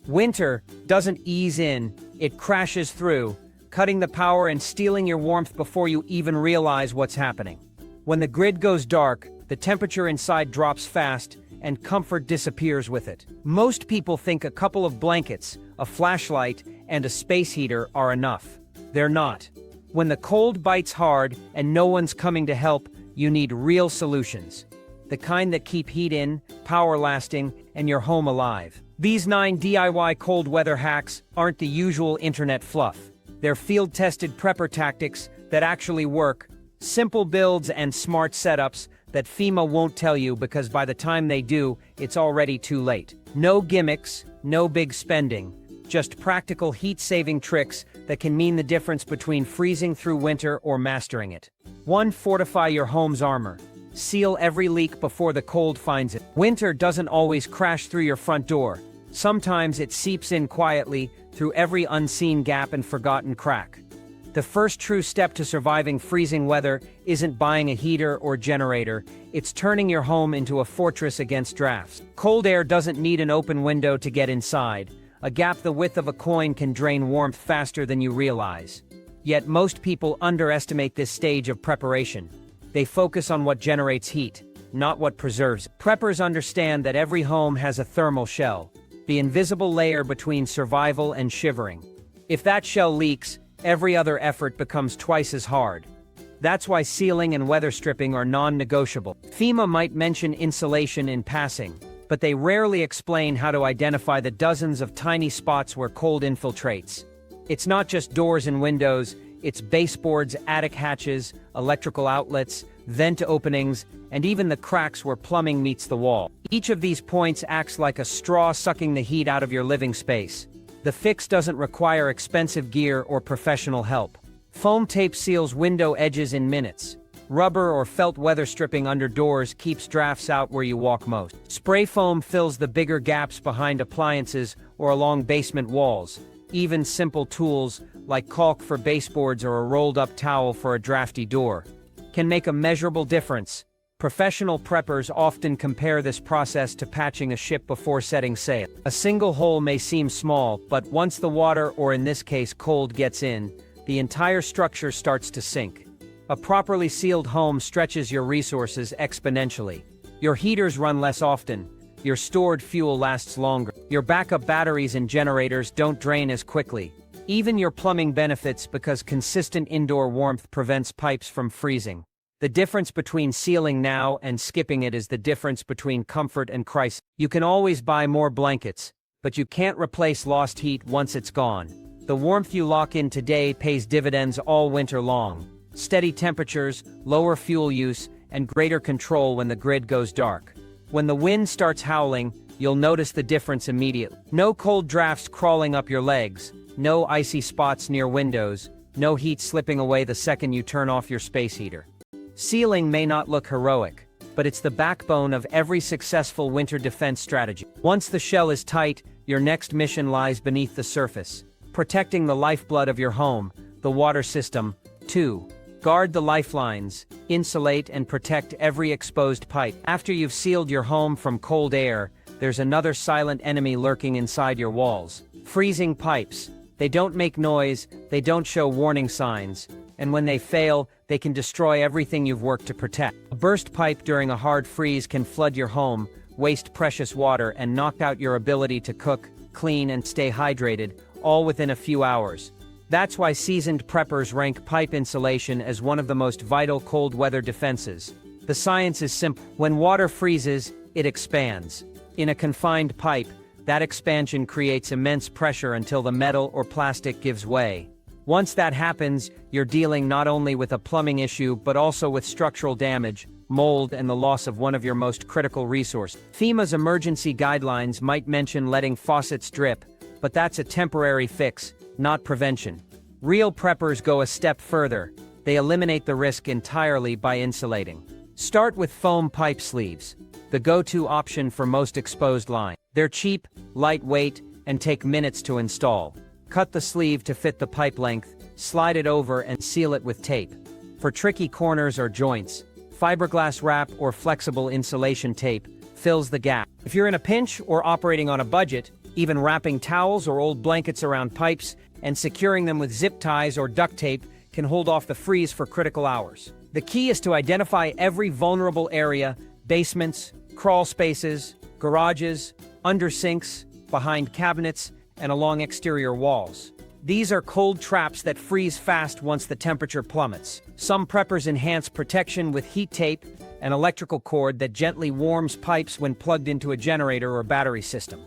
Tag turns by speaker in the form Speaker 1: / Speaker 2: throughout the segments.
Speaker 1: Winter doesn't ease in, it crashes through, cutting the power and stealing your warmth before you even realize what's happening. When the grid goes dark, the temperature inside drops fast, and comfort disappears with it. Most people think a couple of blankets, a flashlight, and a space heater are enough. They're not. When the cold bites hard and no one's coming to help, you need real solutions. The kind that keep heat in, power lasting, and your home alive. These 9 DIY cold weather hacks aren't the usual internet fluff. They're field-tested prepper tactics that actually work, simple builds and smart setups that FEMA won't tell you because by the time they do, it's already too late. No gimmicks, no big spending, just practical heat-saving tricks that can mean the difference between freezing through winter or mastering it. 1. Fortify your home's armor. Seal every leak before the cold finds it. Winter doesn't always crash through your front door. Sometimes it seeps in quietly through every unseen gap and forgotten crack. The first true step to surviving freezing weather isn't buying a heater or generator, it's turning your home into a fortress against drafts. Cold air doesn't need an open window to get inside. A gap the width of a coin can drain warmth faster than you realize. Yet most people underestimate this stage of preparation. They focus on what generates heat, not what preserves. Preppers understand that every home has a thermal shell, the invisible layer between survival and shivering. If that shell leaks, every other effort becomes twice as hard. That's why sealing and weather stripping are non-negotiable. FEMA might mention insulation in passing, but they rarely explain how to identify the dozens of tiny spots where cold infiltrates. It's not just doors and windows, it's baseboards, attic hatches, electrical outlets, vent openings, and even the cracks where plumbing meets the wall. Each of these points acts like a straw sucking the heat out of your living space. The fix doesn't require expensive gear or professional help. Foam tape seals window edges in minutes. Rubber or felt weather stripping under doors keeps drafts out where you walk most. Spray foam fills the bigger gaps behind appliances or along basement walls. Even simple tools, like caulk for baseboards or a rolled-up towel for a drafty door, can make a measurable difference. Professional preppers often compare this process to patching a ship before setting sail. A single hole may seem small, but once the water, or in this case cold, gets in, the entire structure starts to sink. A properly sealed home stretches your resources exponentially. Your heaters run less often, your stored fuel lasts longer, your backup batteries and generators don't drain as quickly. Even your plumbing benefits because consistent indoor warmth prevents pipes from freezing. The difference between sealing now and skipping it is the difference between comfort and crisis. You can always buy more blankets, but you can't replace lost heat once it's gone. The warmth you lock in today pays dividends all winter long. Steady temperatures, lower fuel use, and greater control when the grid goes dark. When the wind starts howling, you'll notice the difference immediately. No cold drafts crawling up your legs, no icy spots near windows, no heat slipping away the second you turn off your space heater. Sealing may not look heroic, but it's the backbone of every successful winter defense strategy. Once the shell is tight, your next mission lies beneath the surface, protecting the lifeblood of your home, the water system. 2. Guard the lifelines, insulate and protect every exposed pipe. After you've sealed your home from cold air, there's another silent enemy lurking inside your walls. Freezing pipes. They don't make noise, they don't show warning signs, and when they fail, they can destroy everything you've worked to protect. A burst pipe during a hard freeze can flood your home, waste precious water, and knock out your ability to cook, clean, and stay hydrated, all within a few hours. That's why seasoned preppers rank pipe insulation as one of the most vital cold weather defenses. The science is simple. When water freezes, it expands. In a confined pipe, that expansion creates immense pressure until the metal or plastic gives way. Once that happens, you're dealing not only with a plumbing issue but also with structural damage, mold, and the loss of one of your most critical resources. FEMA's emergency guidelines might mention letting faucets drip, but that's a temporary fix, not prevention. Real preppers go a step further. They eliminate the risk entirely by insulating. Start with foam pipe sleeves, the go-to option for most exposed lines. They're cheap, lightweight, and take minutes to install. Cut the sleeve to fit the pipe length, slide it over and seal it with tape. For tricky corners or joints, fiberglass wrap or flexible insulation tape fills the gap. If you're in a pinch or operating on a budget, Even wrapping towels or old blankets around pipes and securing them with zip ties or duct tape can hold off the freeze for critical hours. The key is to identify every vulnerable area: basements, crawl spaces, garages, under sinks, behind cabinets, and along exterior walls. These are cold traps that freeze fast once the temperature plummets. Some preppers enhance protection with heat tape, an electrical cord that gently warms pipes when plugged into a generator or battery system.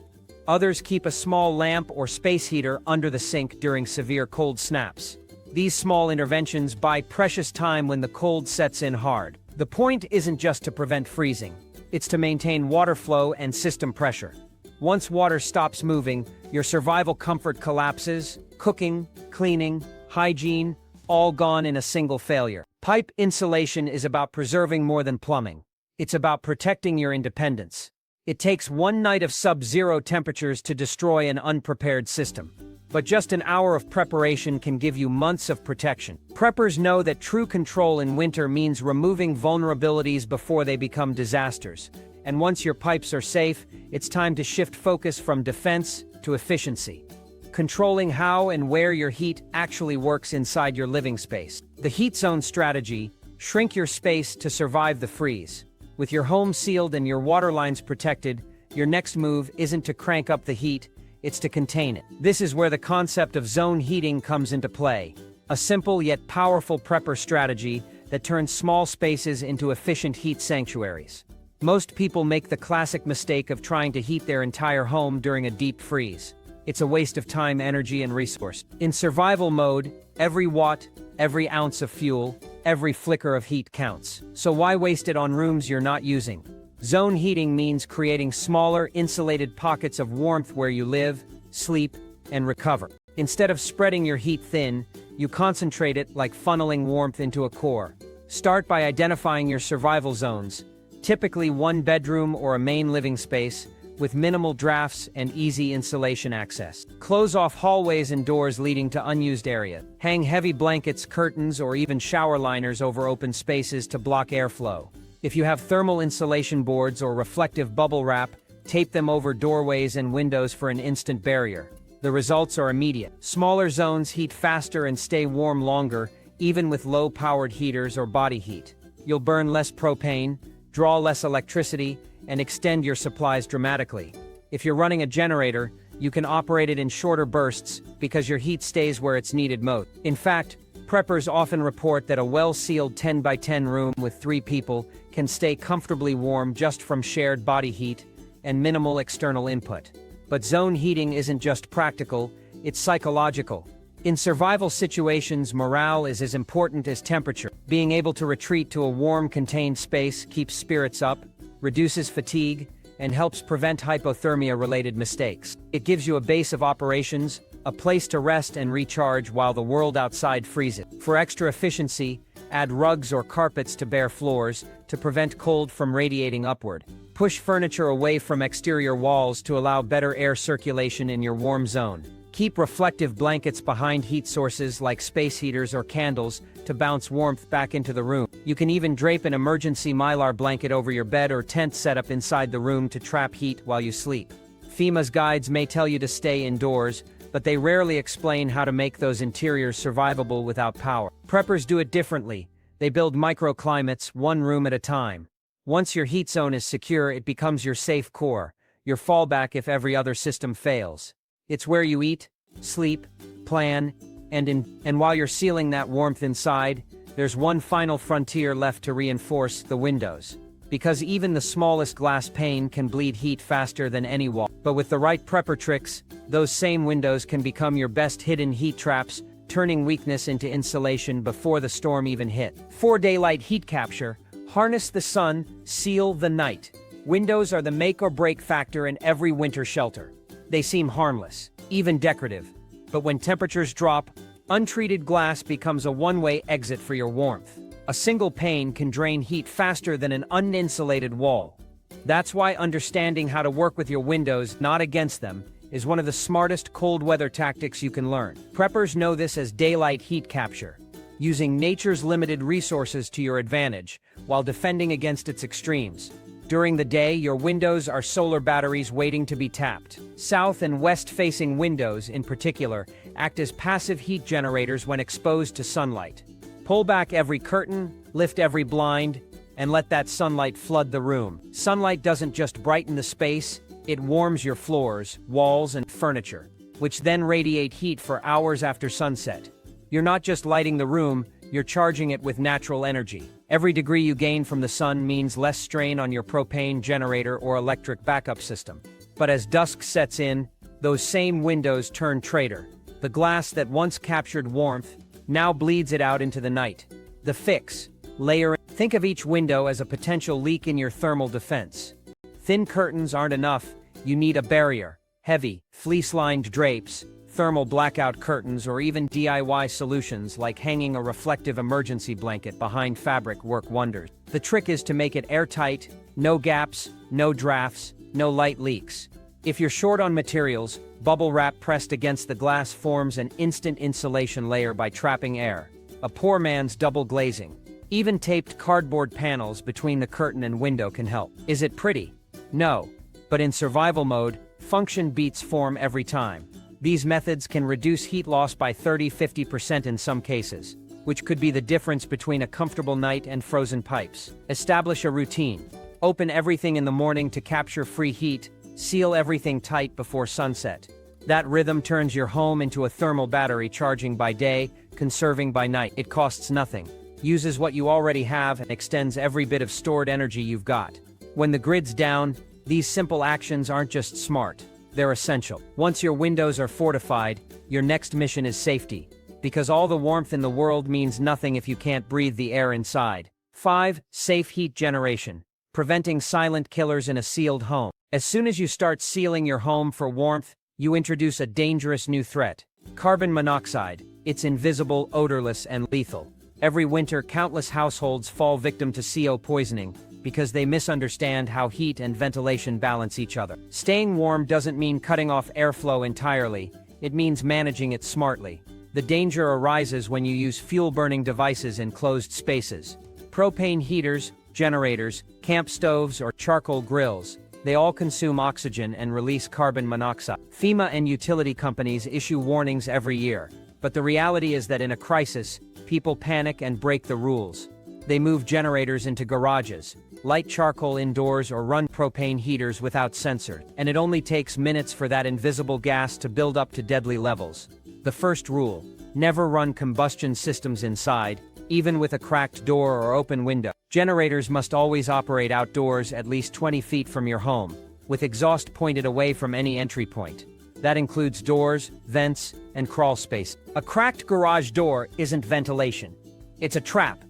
Speaker 1: Others keep a small lamp or space heater under the sink during severe cold snaps. These small interventions buy precious time when the cold sets in hard. The point isn't just to prevent freezing. It's to maintain water flow and system pressure. Once water stops moving, your survival comfort collapses: cooking, cleaning, hygiene, all gone in a single failure. Pipe insulation is about preserving more than plumbing. It's about protecting your independence. It takes one night of sub-zero temperatures to destroy an unprepared system. But just an hour of preparation can give you months of protection. Preppers know that true control in winter means removing vulnerabilities before they become disasters. And once your pipes are safe, it's time to shift focus from defense to efficiency. Controlling how and where your heat actually works inside your living space. The heat zone strategy: shrink your space to survive the freeze. With your home sealed and your water lines protected, your next move isn't to crank up the heat, it's to contain it. This is where the concept of zone heating comes into play. A simple yet powerful prepper strategy that turns small spaces into efficient heat sanctuaries. Most people make the classic mistake of trying to heat their entire home during a deep freeze. It's a waste of time, energy, and resource. In survival mode, every watt, every ounce of fuel, every flicker of heat counts. So why waste it on rooms you're not using? Zone heating means creating smaller, insulated pockets of warmth where you live, sleep, and recover. Instead of spreading your heat thin, you concentrate it like funneling warmth into a core. Start by identifying your survival zones, typically one bedroom or a main living space, with minimal drafts and easy insulation access. Close off hallways and doors leading to unused area. Hang heavy blankets, curtains, or even shower liners over open spaces to block airflow. If you have thermal insulation boards or reflective bubble wrap, tape them over doorways and windows for an instant barrier. The results are immediate. Smaller zones heat faster and stay warm longer, even with low-powered heaters or body heat. You'll burn less propane, draw less electricity, and extend your supplies dramatically. If you're running a generator, you can operate it in shorter bursts because your heat stays where it's needed most. In fact, preppers often report that a well-sealed 10 by 10 room with 3 people can stay comfortably warm just from shared body heat and minimal external input. But zone heating isn't just practical, it's psychological. In survival situations, morale is as important as temperature. Being able to retreat to a warm, contained space keeps spirits up, reduces fatigue, and helps prevent hypothermia-related mistakes. It gives you a base of operations, a place to rest and recharge while the world outside freezes. For extra efficiency, add rugs or carpets to bare floors to prevent cold from radiating upward. Push furniture away from exterior walls to allow better air circulation in your warm zone. Keep reflective blankets behind heat sources like space heaters or candles to bounce warmth back into the room. You can even drape an emergency mylar blanket over your bed or tent setup inside the room to trap heat while you sleep. FEMA's guides may tell you to stay indoors, but they rarely explain how to make those interiors survivable without power. Preppers do it differently. They build microclimates, one room at a time. Once your heat zone is secure, it becomes your safe core, your fallback if every other system fails. It's where you eat, sleep, plan, and while you're sealing that warmth inside, there's one final frontier left to reinforce: the windows. Because even the smallest glass pane can bleed heat faster than any wall. But with the right prepper tricks, those same windows can become your best hidden heat traps, turning weakness into insulation before the storm even hit. For daylight heat capture, harness the sun, seal the night. Windows are the make or break factor in every winter shelter. They seem harmless, even decorative. But when temperatures drop, untreated glass becomes a one-way exit for your warmth. A single pane can drain heat faster than an uninsulated wall. That's why understanding how to work with your windows, not against them, is one of the smartest cold weather tactics you can learn. Preppers know this as daylight heat capture, using nature's limited resources to your advantage while defending against its extremes. During the day, your windows are solar batteries waiting to be tapped. South and west-facing windows, in particular, act as passive heat generators when exposed to sunlight. Pull back every curtain, lift every blind, and let that sunlight flood the room. Sunlight doesn't just brighten the space, it warms your floors, walls, and furniture, which then radiate heat for hours after sunset. You're not just lighting the room, you're charging it with natural energy. Every degree you gain from the sun means less strain on your propane generator or electric backup system. But as dusk sets in, those same windows turn traitor. The glass that once captured warmth now bleeds it out into the night. The fix: layering. Think of each window as a potential leak in your thermal defense. Thin curtains aren't enough, you need a barrier. Heavy, fleece-lined drapes, thermal blackout curtains, or even DIY solutions like hanging a reflective emergency blanket behind fabric work wonders. The trick is to make it airtight, no gaps, no drafts, no light leaks. If you're short on materials, bubble wrap pressed against the glass forms an instant insulation layer by trapping air. A poor man's double glazing. Even taped cardboard panels between the curtain and window can help. Is it pretty? No. But in survival mode, function beats form every time. These methods can reduce heat loss by 30–50% in some cases, which could be the difference between a comfortable night and frozen pipes. Establish a routine. Open everything in the morning to capture free heat, seal everything tight before sunset. That rhythm turns your home into a thermal battery, charging by day, conserving by night. It costs nothing, uses what you already have, and extends every bit of stored energy you've got. When the grid's down, these simple actions aren't just smart. They're essential. Once your windows are fortified, your next mission is safety, because all the warmth in the world means nothing if you can't breathe the air inside. 5. Safe heat generation. Preventing silent killers in a sealed home. As soon as you start sealing your home for warmth, you introduce a dangerous new threat. Carbon monoxide. It's invisible, odorless, and lethal. Every winter, countless households fall victim to CO poisoning, because they misunderstand how heat and ventilation balance each other. Staying warm doesn't mean cutting off airflow entirely, it means managing it smartly. The danger arises when you use fuel-burning devices in closed spaces. Propane heaters, generators, camp stoves, or charcoal grills, they all consume oxygen and release carbon monoxide. FEMA and utility companies issue warnings every year, but the reality is that in a crisis, people panic and break the rules. They move generators into garages, light charcoal indoors, or run propane heaters without sensors. And it only takes minutes for that invisible gas to build up to deadly levels. The first rule: never run combustion systems inside, even with a cracked door or open window. Generators must always operate outdoors at least 20 feet from your home, with exhaust pointed away from any entry point. That includes doors, vents, and crawl space. A cracked garage door isn't ventilation. It's a trap.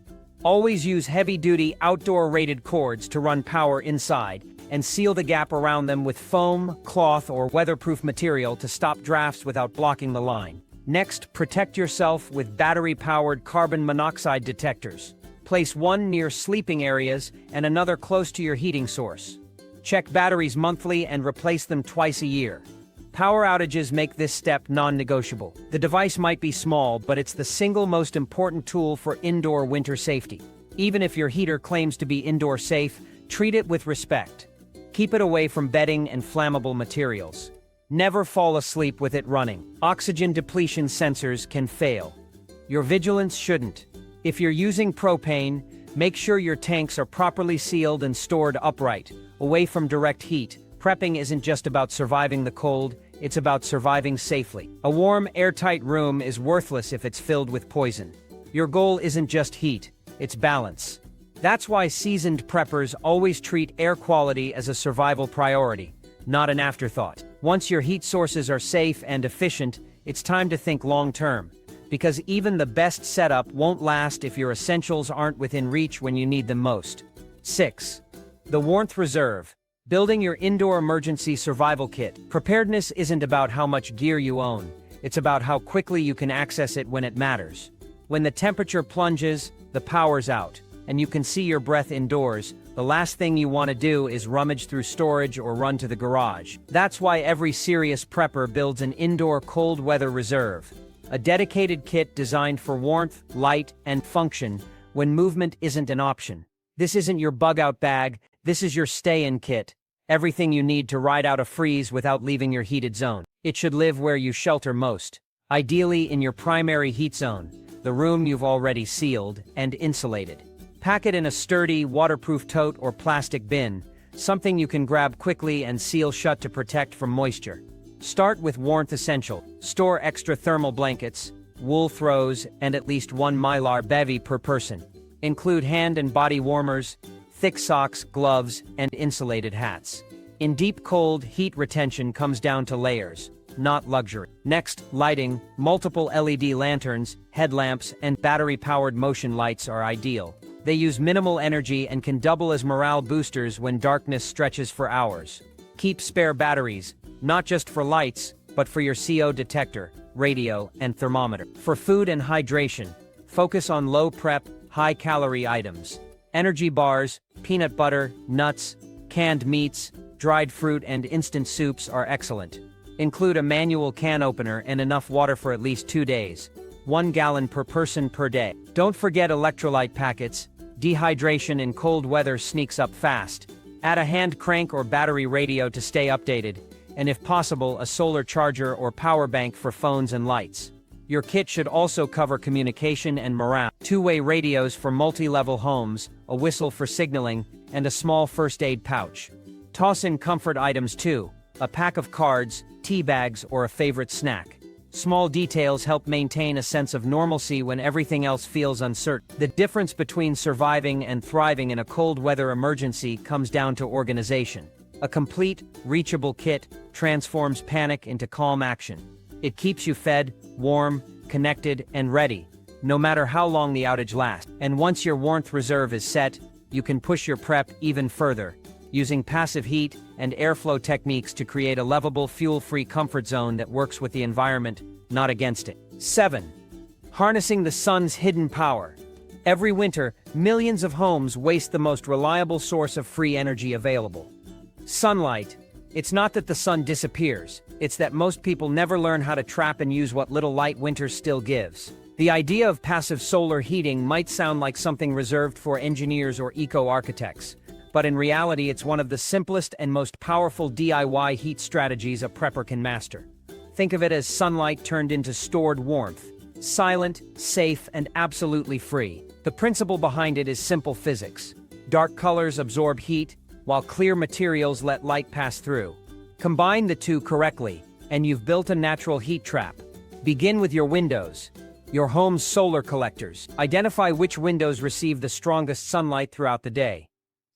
Speaker 1: Always use heavy-duty, outdoor-rated cords to run power inside, and seal the gap around them with foam, cloth, or weatherproof material to stop drafts without blocking the line. Next, protect yourself with battery-powered carbon monoxide detectors. Place one near sleeping areas and another close to your heating source. Check batteries monthly and replace them twice a year. Power outages make this step non-negotiable. The device might be small, but it's the single most important tool for indoor winter safety. Even if your heater claims to be indoor safe, treat it with respect. Keep it away from bedding and flammable materials. Never fall asleep with it running. Oxygen depletion sensors can fail. Your vigilance shouldn't. If you're using propane, make sure your tanks are properly sealed and stored upright, away from direct heat. Prepping isn't just about surviving the cold, it's about surviving safely. A warm, airtight room is worthless if it's filled with poison. Your goal isn't just heat, it's balance. That's why seasoned preppers always treat air quality as a survival priority, not an afterthought. Once your heat sources are safe and efficient, it's time to think long-term, because even the best setup won't last if your essentials aren't within reach when you need them most. 6. The warmth reserve. Building your indoor emergency survival kit. Preparedness isn't about how much gear you own, it's about how quickly you can access it when it matters. When the temperature plunges, the power's out, and you can see your breath indoors, the last thing you want to do is rummage through storage or run to the garage. That's why every serious prepper builds an indoor cold weather reserve. A dedicated kit designed for warmth, light, and function when movement isn't an option. This isn't your bug-out bag, This is your stay-in kit, everything you need to ride out a freeze without leaving your heated zone. It should live where you shelter most, ideally in your primary heat zone, the room you've already sealed and insulated. Pack it in a sturdy, waterproof tote or plastic bin, something you can grab quickly and seal shut to protect from moisture. Start with warmth essential. Store extra thermal blankets, wool throws, and at least one Mylar bevy per person. Include hand and body warmers, thick socks, gloves, and insulated hats. In deep cold, heat retention comes down to layers, not luxury. Next, lighting. Multiple LED lanterns, headlamps, and battery-powered motion lights are ideal. They use minimal energy and can double as morale boosters when darkness stretches for hours. Keep spare batteries, not just for lights, but for your CO detector, radio, and thermometer. For food and hydration, focus on low-prep, high-calorie items. Energy bars, peanut butter, nuts, canned meats, dried fruit, and instant soups are excellent. Include a manual can opener and enough water for at least 2 days. 1 gallon per person per day. Don't forget electrolyte packets. Dehydration in cold weather sneaks up fast. Add a hand crank or battery radio to stay updated, and if possible, a solar charger or power bank for phones and lights. Your kit should also cover communication and morale. 2-way radios for multi-level homes, a whistle for signaling, and a small first aid pouch. Toss in comfort items too, a pack of cards, tea bags, or a favorite snack. Small details help maintain a sense of normalcy when everything else feels uncertain. The difference between surviving and thriving in a cold weather emergency comes down to organization. A complete, reachable kit transforms panic into calm action. It keeps you fed, warm, connected, and ready, no matter how long the outage lasts. And once your warmth reserve is set, you can push your prep even further, using passive heat and airflow techniques to create a livable, fuel-free comfort zone that works with the environment, not against it. 7. Harnessing the sun's hidden power. Every winter, millions of homes waste the most reliable source of free energy available. Sunlight. It's not that the sun disappears, it's that most people never learn how to trap and use what little light winter still gives. The idea of passive solar heating might sound like something reserved for engineers or eco-architects, but in reality it's one of the simplest and most powerful DIY heat strategies a prepper can master. Think of it as sunlight turned into stored warmth. Silent, safe, and absolutely free. The principle behind it is simple physics. Dark colors absorb heat, while clear materials let light pass through. Combine the two correctly, and you've built a natural heat trap. Begin with your windows, your home's solar collectors. Identify which windows receive the strongest sunlight throughout the day.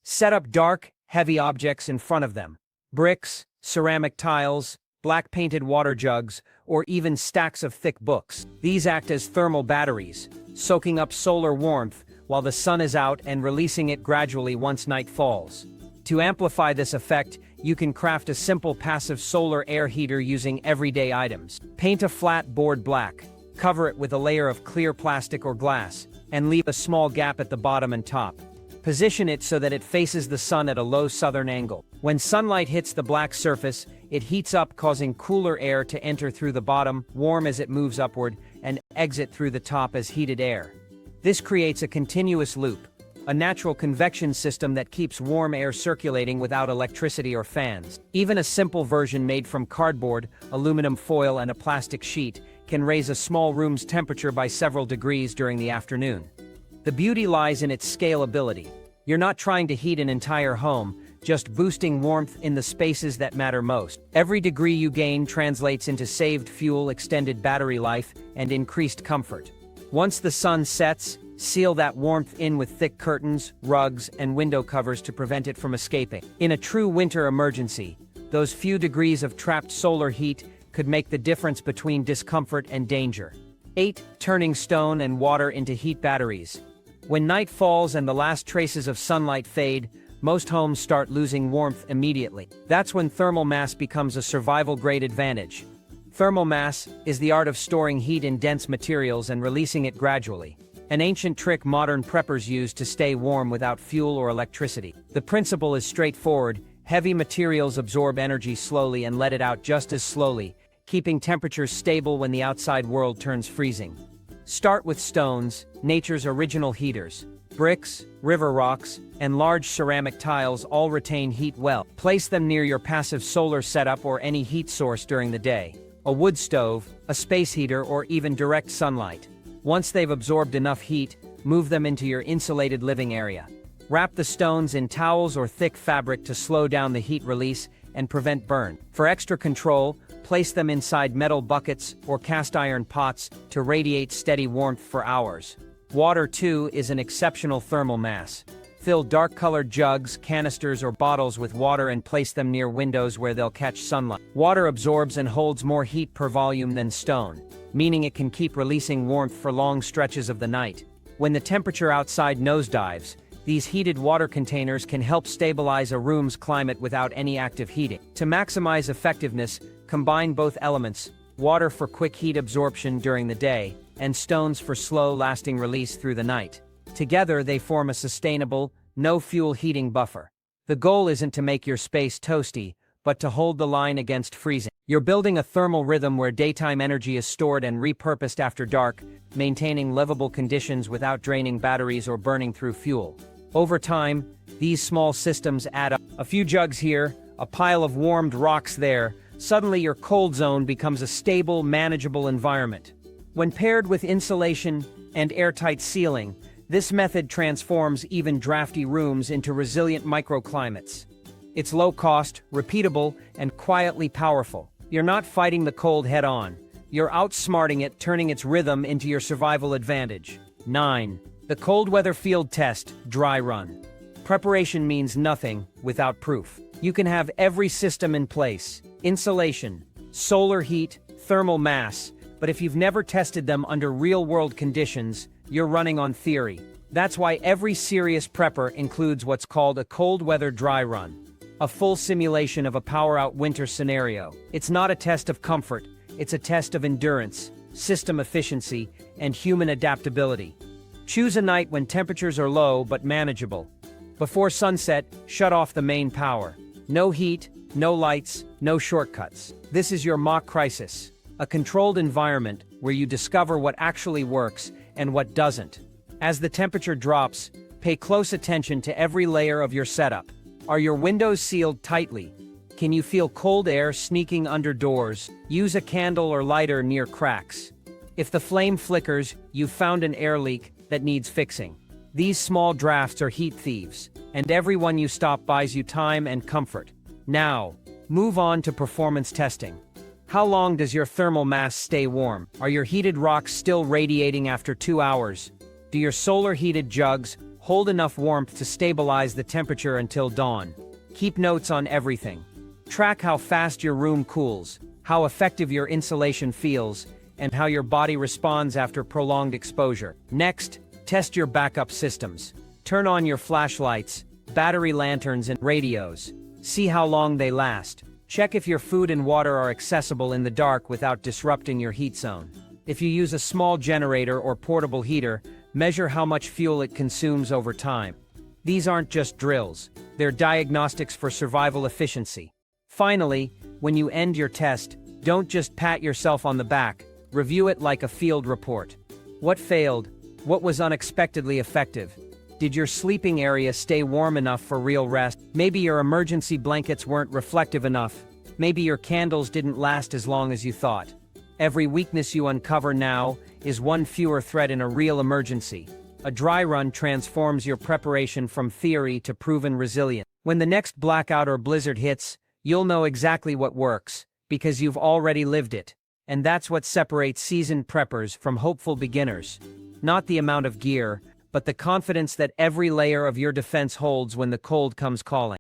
Speaker 1: Set up dark, heavy objects in front of them. Bricks, ceramic tiles, black painted water jugs, or even stacks of thick books. These act as thermal batteries, soaking up solar warmth while the sun is out and releasing it gradually once night falls. To amplify this effect, you can craft a simple passive solar air heater using everyday items. Paint a flat board black, cover it with a layer of clear plastic or glass, and leave a small gap at the bottom and top. Position it so that it faces the sun at a low southern angle. When sunlight hits the black surface, it heats up, causing cooler air to enter through the bottom, warm as it moves upward, and exit through the top as heated air. This creates a continuous loop, a natural convection system that keeps warm air circulating without electricity or fans. Even a simple version made from cardboard, aluminum foil, and a plastic sheet can raise a small room's temperature by several degrees during the afternoon. The beauty lies in its scalability. You're not trying to heat an entire home, just boosting warmth in the spaces that matter most. Every degree you gain translates into saved fuel, extended battery life, and increased comfort. Once the sun sets, seal that warmth in with thick curtains, rugs, and window covers to prevent it from escaping. In a true winter emergency, those few degrees of trapped solar heat could make the difference between discomfort and danger. 8. Turning stone and water into heat batteries. When night falls and the last traces of sunlight fade, most homes start losing warmth immediately. That's when thermal mass becomes a survival-grade advantage. Thermal mass is the art of storing heat in dense materials and releasing it gradually. An ancient trick modern preppers use to stay warm without fuel or electricity. The principle is straightforward. Heavy materials absorb energy slowly and let it out just as slowly, keeping temperatures stable when the outside world turns freezing. Start with stones, nature's original heaters. Bricks, river rocks, and large ceramic tiles all retain heat well. Place them near your passive solar setup or any heat source during the day. A wood stove, a space heater, or even direct sunlight. Once they've absorbed enough heat, move them into your insulated living area. Wrap the stones in towels or thick fabric to slow down the heat release and prevent burn. For extra control, place them inside metal buckets or cast iron pots to radiate steady warmth for hours. Water, too, is an exceptional thermal mass. Fill dark-colored jugs, canisters, or bottles with water and place them near windows where they'll catch sunlight. Water absorbs and holds more heat per volume than stone, meaning it can keep releasing warmth for long stretches of the night. When the temperature outside nosedives, these heated water containers can help stabilize a room's climate without any active heating. To maximize effectiveness, combine both elements, water for quick heat absorption during the day, and stones for slow-lasting release through the night. Together, they form a sustainable, no-fuel heating buffer. The goal isn't to make your space toasty, but to hold the line against freezing. You're building a thermal rhythm where daytime energy is stored and repurposed after dark, maintaining livable conditions without draining batteries or burning through fuel. Over time, these small systems add up. A few jugs here, a pile of warmed rocks there. Suddenly your cold zone becomes a stable, manageable environment. When paired with insulation and airtight sealing, this method transforms even drafty rooms into resilient microclimates. It's low-cost, repeatable, and quietly powerful. You're not fighting the cold head-on. You're outsmarting it, turning its rhythm into your survival advantage. 9. The cold weather field test, dry run. Preparation means nothing without proof. You can have every system in place, insulation, solar heat, thermal mass, but if you've never tested them under real-world conditions, you're running on theory. That's why every serious prepper includes what's called a cold weather dry run, a full simulation of a power-out winter scenario. It's not a test of comfort, it's a test of endurance, system efficiency, and human adaptability. Choose a night when temperatures are low but manageable. Before sunset, shut off the main power. No heat, no lights, no shortcuts. This is your mock crisis, a controlled environment where you discover what actually works and what doesn't. As the temperature drops, pay close attention to every layer of your setup. Are your windows sealed tightly? Can you feel cold air sneaking under doors? Use a candle or lighter near cracks. If the flame flickers, you've found an air leak that needs fixing. These small drafts are heat thieves, and every one you stop buys you time and comfort. Now, move on to performance testing. How long does your thermal mass stay warm? Are your heated rocks still radiating after 2 hours? Do your solar-heated jugs hold enough warmth to stabilize the temperature until dawn? Keep notes on everything. Track how fast your room cools, how effective your insulation feels, and how your body responds after prolonged exposure. Next, test your backup systems. Turn on your flashlights, battery lanterns, and radios. See how long they last. Check if your food and water are accessible in the dark without disrupting your heat zone. If you use a small generator or portable heater, measure how much fuel it consumes over time. These aren't just drills, they're diagnostics for survival efficiency. Finally, when you end your test, don't just pat yourself on the back, review it like a field report. What failed? What was unexpectedly effective? Did your sleeping area stay warm enough for real rest? Maybe your emergency blankets weren't reflective enough. Maybe your candles didn't last as long as you thought. Every weakness you uncover now is one fewer threat in a real emergency. A dry run transforms your preparation from theory to proven resilience. When the next blackout or blizzard hits, you'll know exactly what works, because you've already lived it. And that's what separates seasoned preppers from hopeful beginners. Not the amount of gear, but the confidence that every layer of your defense holds when the cold comes calling.